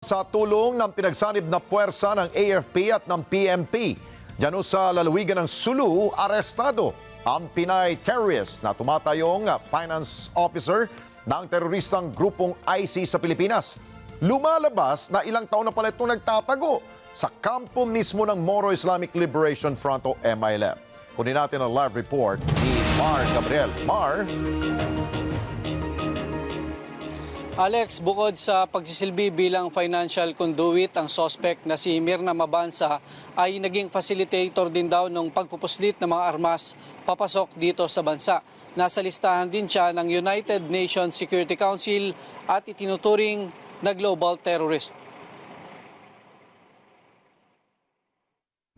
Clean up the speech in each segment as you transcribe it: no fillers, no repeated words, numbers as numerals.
sa tulong ng pinagsanib na puwersa ng AFP at ng PNP. Diyan sa lalawigan ng Sulu, arestado ang Pinay terrorist na tumatayong finance officer ng teroristang grupong ISIS sa Pilipinas. Lumalabas na ilang taon na pala itong nagtatago sa kampo mismo ng Moro Islamic Liberation Front o MILF. Kunin natin ang live report ni Mar Gabriel. Mar? Alex, bukod sa pagsisilbi bilang financial conduit, ang suspect na si Mirna Mabanza ay naging facilitator din daw ng pagpupuslit ng mga armas papasok dito sa bansa. Nasa listahan din siya ng United Nations Security Council at itinuturing na global terrorist.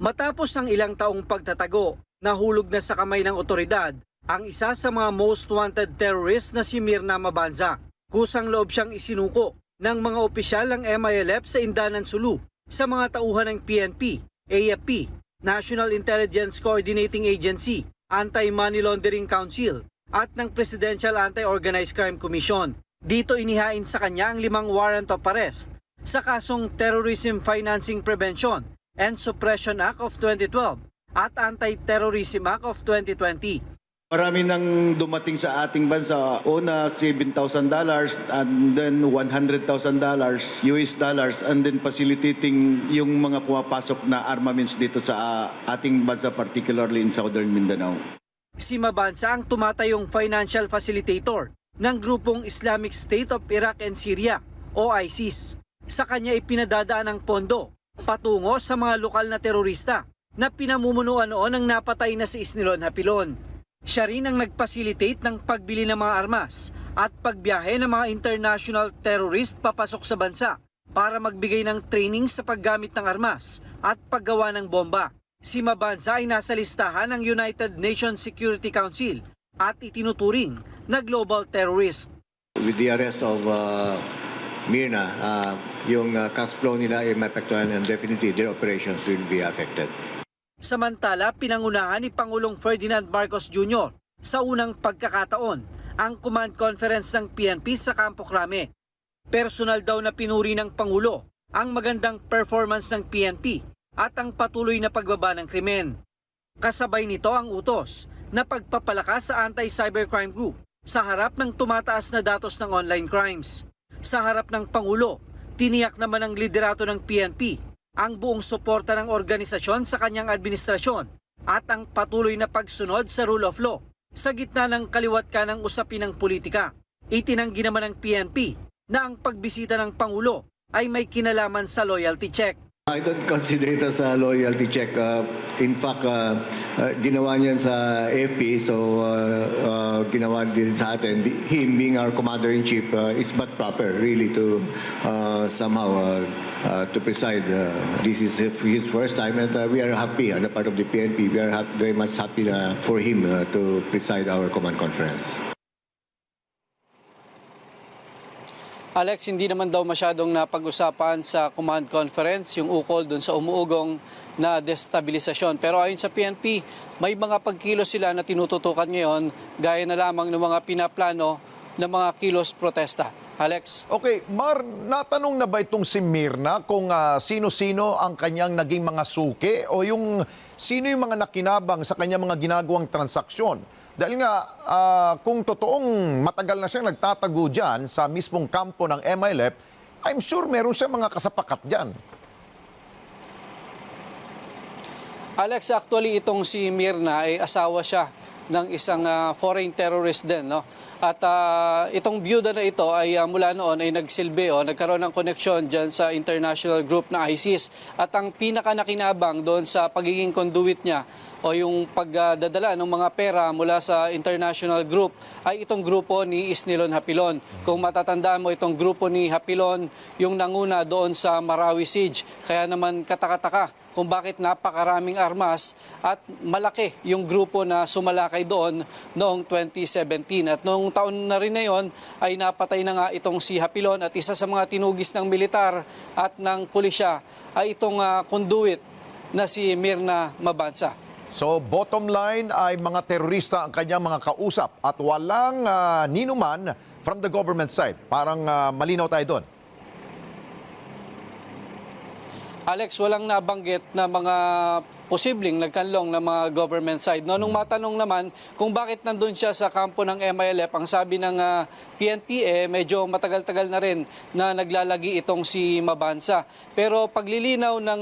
Matapos ang ilang taong pagtatago, nahulog na sa kamay ng otoridad ang isa sa mga most wanted terrorist na si Mirna Mabanza. Kusang loob siyang isinuko ng mga opisyal ng MILF sa Indanan, Sulu sa mga tauhan ng PNP, AFP, National Intelligence Coordinating Agency, Anti-Money Laundering Council at ng Presidential Anti-Organized Crime Commission. Dito inihain sa kanya ang 5 warrant of arrest sa kasong Terrorism Financing Prevention and Suppression Act of 2012 at Anti-Terrorism Act of 2020. Marami nang dumating sa ating bansa. Una, $7,000 and then $100,000 US dollars and then facilitating yung mga pumapasok na armaments dito sa ating bansa, particularly in Southern Mindanao. Si Mabanza ang tumatayong financial facilitator ng grupong Islamic State of Iraq and Syria o ISIS. Sa kanya ipinadadaan ang pondo patungo sa mga lokal na terorista na pinamumunuan noon ng napatay na si Isnilon Hapilon. Siya rin ang nag-facilitate ng pagbili ng mga armas at pagbiyahe ng mga international terrorist papasok sa bansa para magbigay ng training sa paggamit ng armas at paggawa ng bomba. Si Mabanza ay nasa listahan ng United Nations Security Council at itinuturing na global terrorist. With the arrest of Mirna, yung cash flow nila ay maapektuhan and definitely their operations will be affected. Samantala, pinangunahan ni Pangulong Ferdinand Marcos Jr. sa unang pagkakataon ang command conference ng PNP sa Campo Crame. Personal daw na pinuri ng Pangulo ang magandang performance ng PNP at ang patuloy na pagbaba ng krimen. Kasabay nito ang utos na pagpapalakas sa anti-cybercrime group sa harap ng tumataas na datos ng online crimes. Sa harap ng Pangulo, tiniyak naman ng liderato ng PNP ang buong suporta ng organisasyon sa kanyang administrasyon at ang patuloy na pagsunod sa rule of law sa gitna ng kaliwat kanang usapin ng politika. Itinanggi naman ng PNP na ang pagbisita ng Pangulo ay may kinalaman sa loyalty check. I don't consider it as a loyalty check. In fact, ginawa niyan sa AFP, so ginawa din sa atin. Him being our commander-in-chief, it's but proper really to somehow to preside. This is his first time and we are happy on the part of the PNP. We are very much happy for him to preside our command conference. Alex, hindi naman daw masyadong napag-usapan sa command conference yung ukol dun sa umuugong na destabilisasyon. Pero ayon sa PNP, may mga pagkilos sila na tinututukan ngayon gaya na lamang ng mga pinaplano ng mga kilos protesta. Alex? Okay, Mar, natanong na ba itong si Mirna kung sino-sino ang kanyang naging mga suki o yung sino yung mga nakinabang sa kanyang mga ginagawang transaksyon? Dahil nga, kung totoong matagal na siyang nagtatago dyan sa mismong kampo ng MILF, I'm sure meron siya mga kasapakat dyan. Alex, actually itong si Mirna ay asawa siya ng isang foreign terrorist din, no? At itong byuda na ito ay mula noon ay nagsilbi o nagkaroon ng koneksyon dyan sa international group na ISIS. At ang pinakanakinabang doon sa pagiging conduit niya o yung pagdadala ng mga pera mula sa international group ay itong grupo ni Isnilon Hapilon. Kung matatandaan mo, itong grupo ni Hapilon yung nanguna doon sa Marawi Siege. Kaya naman katakataka kung bakit napakaraming armas at malaki yung grupo na sumalakay doon noong 2017. At noong taon na rin na yon ay napatay na nga itong si Hapilon at isa sa mga tinugis ng militar at ng pulisya ay itong conduit na si Mirna Mabanza. So bottom line ay mga terorista ang kanyang mga kausap at walang ninuman from the government side. Parang malinaw tayo doon. Alex, walang nabanggit na mga posibleng nagkanlong ng mga government side. No, nung matanong naman kung bakit nandun siya sa kampo ng MILF, ang sabi ng PNP, medyo matagal-tagal na rin na naglalagi itong si Mabansa. Pero paglilinaw ng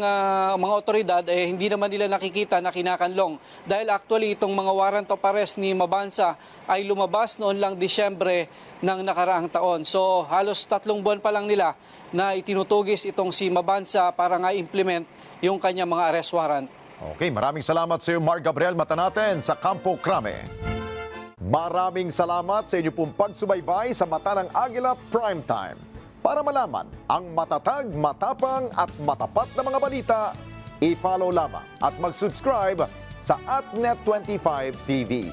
mga otoridad, hindi naman nila nakikita na kinakanlong. Dahil actually itong mga warrant of arrest ni Mabansa ay lumabas noon lang Disyembre ng nakaraang taon. So halos 3 buwan pa lang nila na itinutugis itong si Mabansa para nga implement yung kanyang mga arrest warrant. Okay, maraming salamat sa iyo, Mark Gabriel Matanaten sa Campo Crame. Maraming salamat sa inyo pong pagsubaybay sa Mata ng Agila Primetime. Para malaman ang matatag, matapang at matapat na mga balita, i-follow lamang at mag-subscribe sa AtNet25 TV.